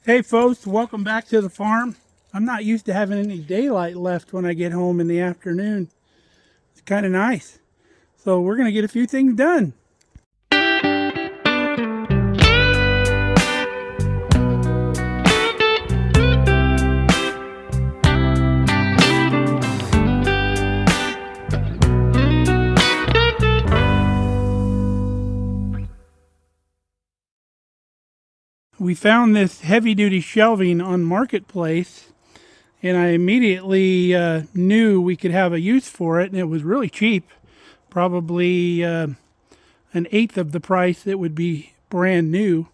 Hey folks, welcome back to the farm. I'm not used to having any daylight left when I get home in the afternoon. It's kind of nice. So we're going to get a few things done. We found this heavy-duty shelving on Marketplace, and I immediately knew we could have a use for it, and it was really cheap. Probably an eighth of the price it would be brand new.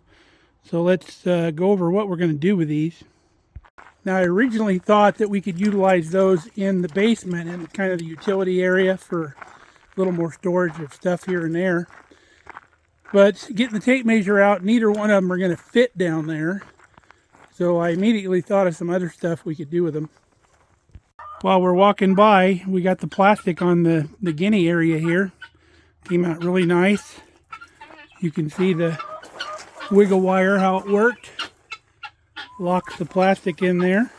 So let's go over what we're going to do with these. Now, I originally thought that we could utilize those in the basement in kind of the utility area for a little more storage of stuff here and there. But getting the tape measure out, neither one of them are going to fit down there. So I immediately thought of some other stuff we could do with them. While we're walking by, we got the plastic on the guinea area here. Came out really nice. You can see the wiggle wire, how it worked. Locks the plastic in there.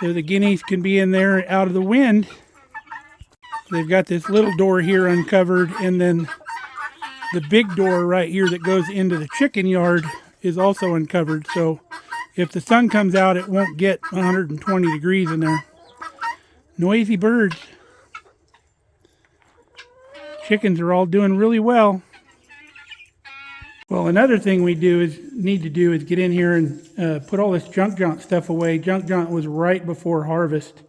So the guineas can be in there out of the wind. They've got this little door here uncovered, and then the big door right here that goes into the chicken yard is also uncovered. So if the sun comes out, it won't get 120 degrees in there. Noisy birds. Chickens are all doing really well. Well, another thing we need to do is get in here and put all this junk jaunt stuff away. Junk jaunt was right before harvest,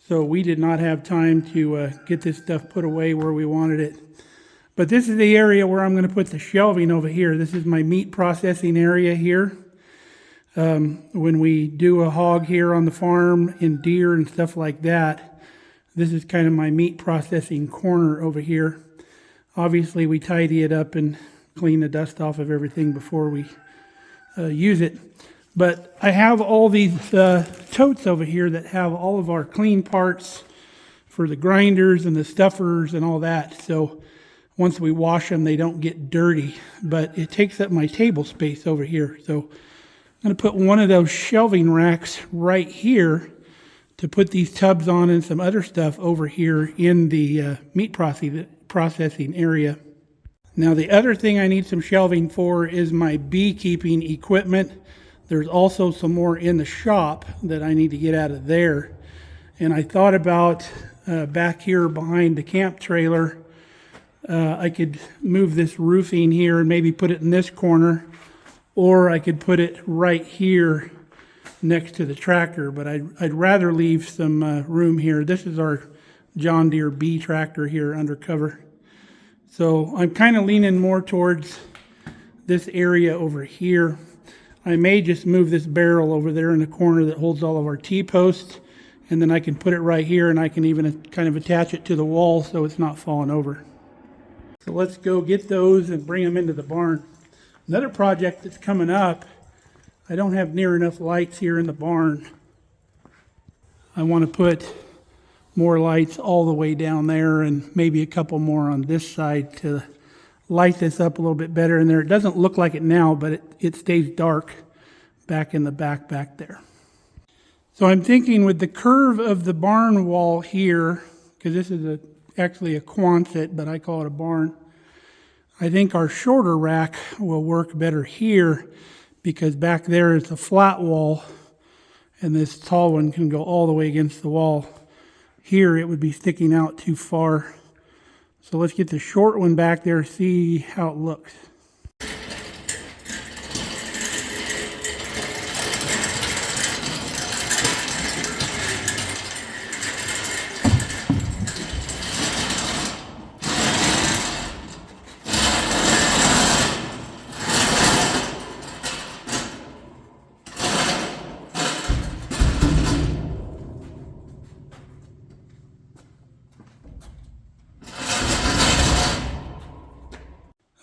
so we did not have time to get this stuff put away where we wanted it. But this is the area where I'm going to put the shelving over here. This is my meat processing area here. When we do a hog here on the farm and deer and stuff like that, this is kind of my meat processing corner over here. Obviously, we tidy it up and clean the dust off of everything before we use it. But I have all these totes over here that have all of our clean parts for the grinders and the stuffers and all that. So once we wash them, they don't get dirty, but it takes up my table space over here. So I'm going to put one of those shelving racks right here to put these tubs on and some other stuff over here in the meat processing area. Now, the other thing I need some shelving for is my beekeeping equipment. There's also some more in the shop that I need to get out of there. And I thought about back here behind the camp trailer, I could move this roofing here and maybe put it in this corner, or I could put it right here next to the tractor, but I'd rather leave some room here. This is our John Deere B tractor here under cover. So I'm kind of leaning more towards this area over here. I may just move this barrel over there in the corner that holds all of our T-posts, and then I can put it right here, and I can even kind of attach it to the wall so it's not falling over. So let's go get those and bring them into the barn. Another project that's coming up, I don't have near enough lights here in the barn. I want to put more lights all the way down there and maybe a couple more on this side to light this up a little bit better in there. It doesn't look like it now, but it stays dark back in the back there. So I'm thinking with the curve of the barn wall here, because this is actually a Quonset, but I call it a barn. I think our shorter rack will work better here because back there is a flat wall and this tall one can go all the way against the wall. Here it would be sticking out too far. So let's get the short one back there, see how it looks.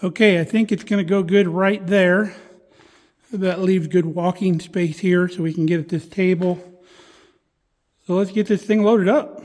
Okay, I think it's going to go good right there. That leaves good walking space here so we can get at this table. So let's get this thing loaded up.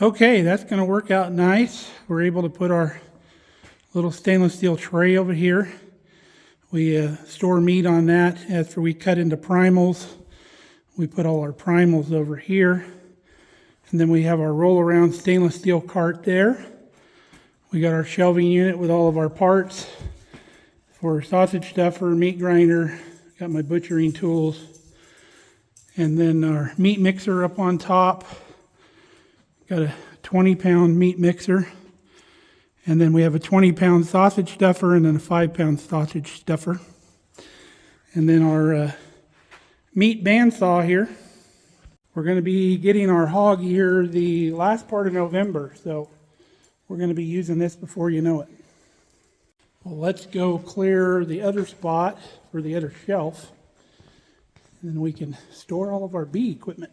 Okay, that's going to work out nice. We're able to put our little stainless steel tray over here. We store meat on that. After we cut into primals, we put all our primals over here. And then we have our roll around stainless steel cart there. We got our shelving unit with all of our parts for sausage stuffer, meat grinder, got my butchering tools, and then our meat mixer up on top. Got a 20-pound meat mixer, and then we have a 20-pound sausage stuffer and then a 5-pound sausage stuffer. And then our meat bandsaw here. We're going to be getting our hog here the last part of November, so we're going to be using this before you know it. Well, let's go clear the other spot for the other shelf, and then we can store all of our bee equipment.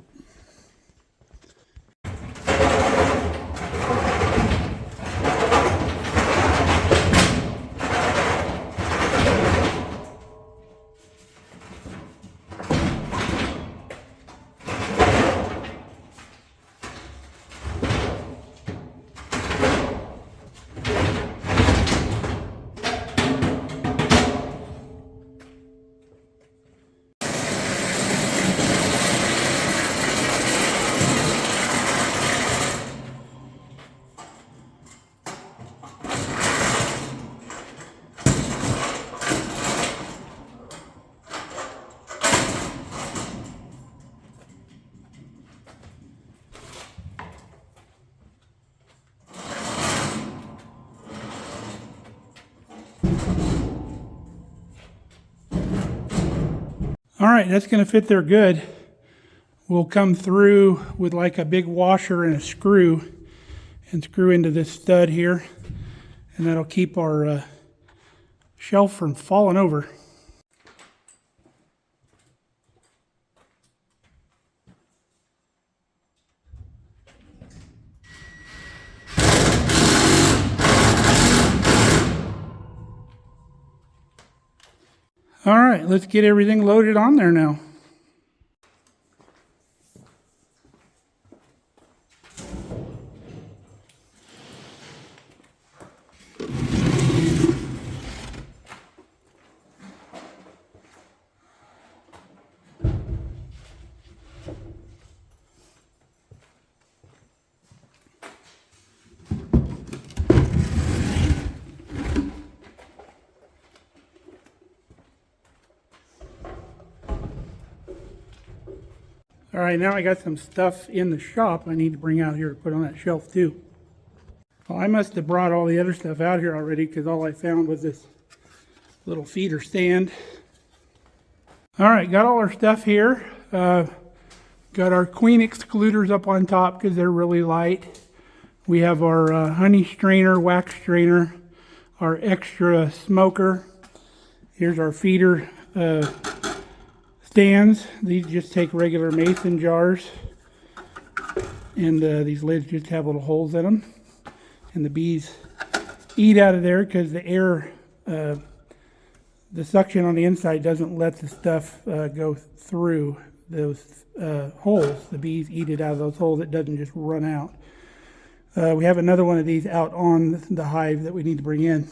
All right, that's going to fit there good. We'll come through with like a big washer and a screw and screw into this stud here, and that'll keep our shelf from falling over. All right, let's get everything loaded on there now. All right, now I got some stuff in the shop I need to bring out here to put on that shelf too. Well, I must have brought all the other stuff out here already because all I found was this little feeder stand. All right, got all our stuff here. Got our queen excluders up on top because they're really light. We have our honey strainer, wax strainer, our extra smoker. Here's our feeder stands. These just take regular mason jars, and these lids just have little holes in them, and the bees eat out of there because the air, the suction on the inside doesn't let the stuff go through those holes. The bees eat it out of those holes. It doesn't just run out. We have another one of these out on the hive that we need to bring in.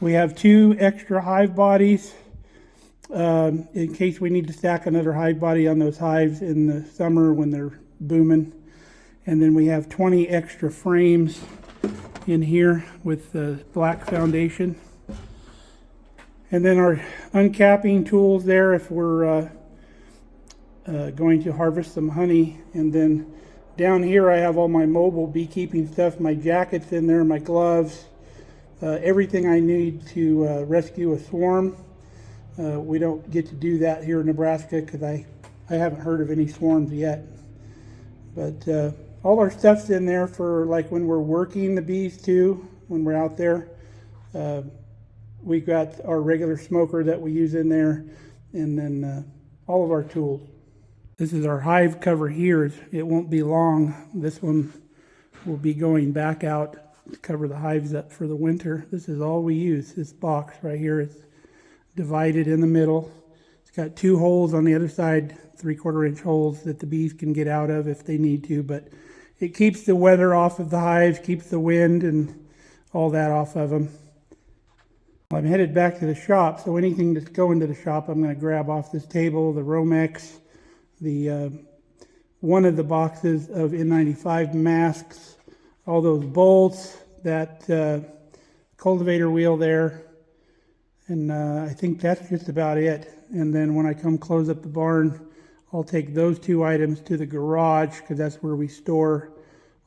We have 2 extra hive bodies in case we need to stack another hive body on those hives in the summer when they're booming. And then we have 20 extra frames in here with the black foundation. And then our uncapping tools there if we're going to harvest some honey. And then down here I have all my mobile beekeeping stuff, my jackets in there, my gloves, everything I need to rescue a swarm. We don't get to do that here in Nebraska because I haven't heard of any swarms yet. But all our stuff's in there for like when we're working the bees too, when we're out there. We've got our regular smoker that we use in there, and then all of our tools. This is our hive cover here. It won't be long. This one will be going back out to cover the hives up for the winter. This is all we use, this box right here. It's divided in the middle. It's got 2 holes on the other side, 3/4 inch holes that the bees can get out of if they need to, but it keeps the weather off of the hives, keeps the wind and all that off of them. I'm headed back to the shop, so anything that's going to the shop, I'm going to grab off this table, the Romex, the one of the boxes of N95 masks, all those bolts, that cultivator wheel there, and I think that's just about it. And then when I come close up the barn, I'll take those two items to the garage because that's where we store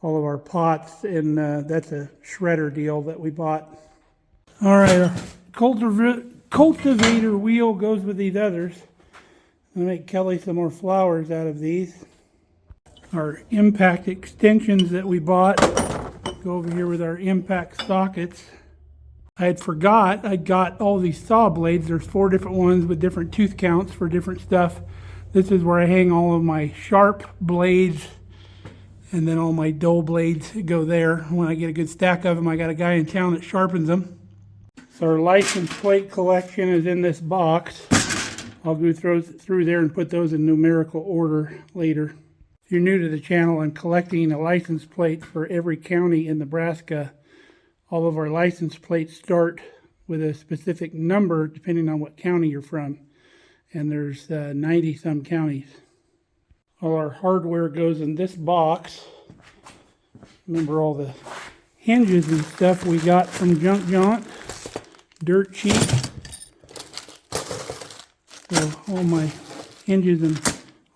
all of our pots, and that's a shredder deal that we bought. All right, our cultivator wheel goes with these others. I'm going to make Kelly some more flowers out of these. Our impact extensions that we bought go over here with our impact sockets. I had forgot I'd got all these saw blades. There's 4 different ones with different tooth counts for different stuff. This is where I hang all of my sharp blades, and then all my dull blades go there. When I get a good stack of them, I got a guy in town that sharpens them. So our license plate collection is in this box. I'll go through there and put those in numerical order later. If you're new to the channel, I'm collecting a license plate for every county in Nebraska. All of our license plates start with a specific number depending on what county you're from. And there's 90 some counties. All our hardware goes in this box. Remember all the hinges and stuff we got from Junk Jaunt. Dirt cheap. So all my hinges and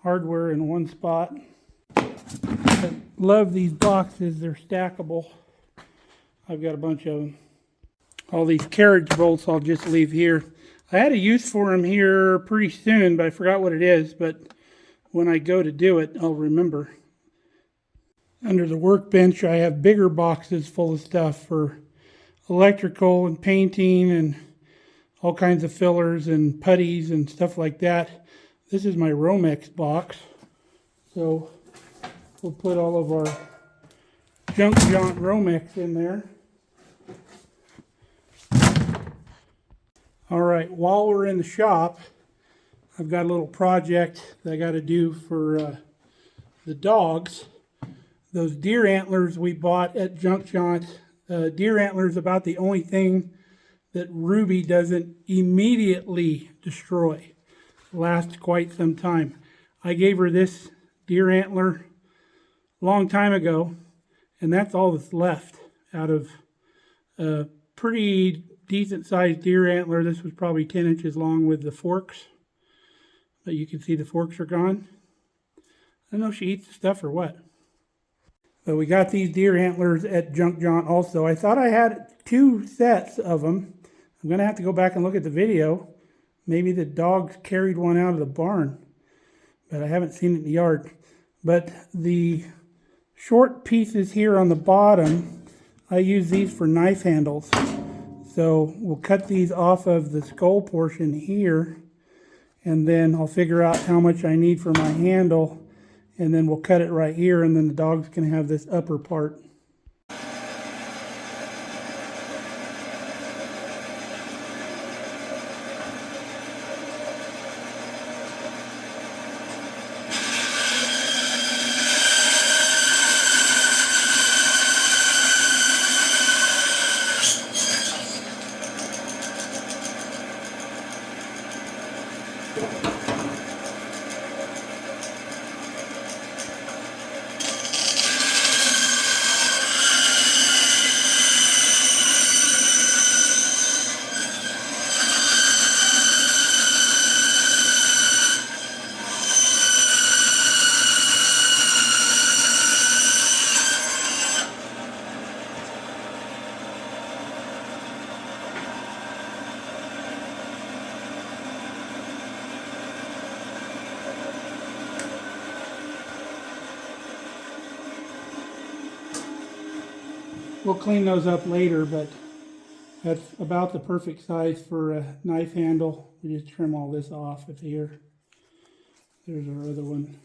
hardware in one spot. I love these boxes, they're stackable. I've got a bunch of them. All these carriage bolts I'll just leave here. I had a use for them here pretty soon, but I forgot what it is. But when I go to do it, I'll remember. Under the workbench, I have bigger boxes full of stuff for electrical and painting and all kinds of fillers and putties and stuff like that. This is my Romex box. So we'll put all of our Junk Jaunt Romex in there. All right, while we're in the shop, I've got a little project that I got to do for the dogs. Those deer antlers we bought at Junk Jaunt. Deer antlers about the only thing that Ruby doesn't immediately destroy. Lasts quite some time. I gave her this deer antler a long time ago, and that's all that's left out of a pretty decent sized deer antler. This was probably 10 inches long with the forks, but you can see the forks are gone. I don't know if she eats the stuff or what. But we got these deer antlers at Junk Jaunt also. I thought I had 2 sets of them. I'm going to have to go back and look at the video. Maybe the dogs carried one out of the barn, but I haven't seen it in the yard. But the short pieces here on the bottom, I use these for knife handles. So we'll cut these off of the skull portion here, and then I'll figure out how much I need for my handle, and then we'll cut it right here, and then the dogs can have this upper part. We'll clean those up later, but that's about the perfect size for a knife handle. We just trim all this off at here. There's our other one.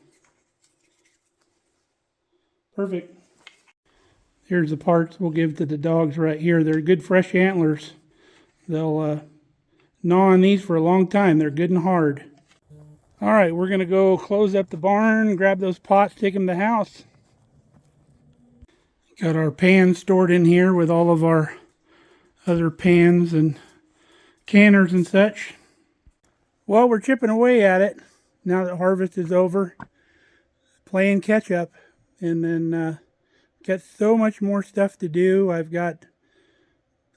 Perfect. Here's the parts we'll give to the dogs right here. They're good fresh antlers. They'll gnaw on these for a long time. They're good and hard. All right, we're going to go close up the barn, grab those pots, take them to the house. Got our pans stored in here with all of our other pans and canners and such. Well, we're chipping away at it now that harvest is over, playing catch up, and then got so much more stuff to do. I've got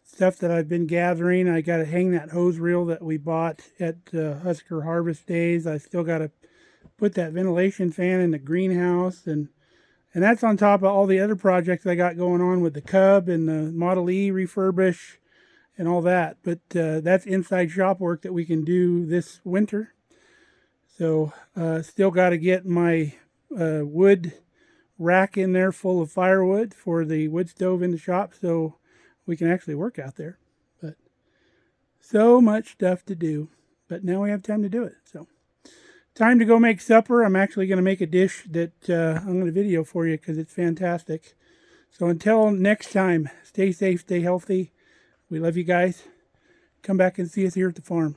stuff that I've been gathering. I got to hang that hose reel that we bought at Husker Harvest Days. I still got to put that ventilation fan in the greenhouse, and that's on top of all the other projects I got going on with the Cub and the Model E refurbish and all that. But that's inside shop work that we can do this winter. So still got to get my wood rack in there full of firewood for the wood stove in the shop so we can actually work out there. But so much stuff to do. But now we have time to do it. So time to go make supper. I'm actually going to make a dish that I'm going to video for you because it's fantastic. So until next time, stay safe, stay healthy. We love you guys. Come back and see us here at the farm.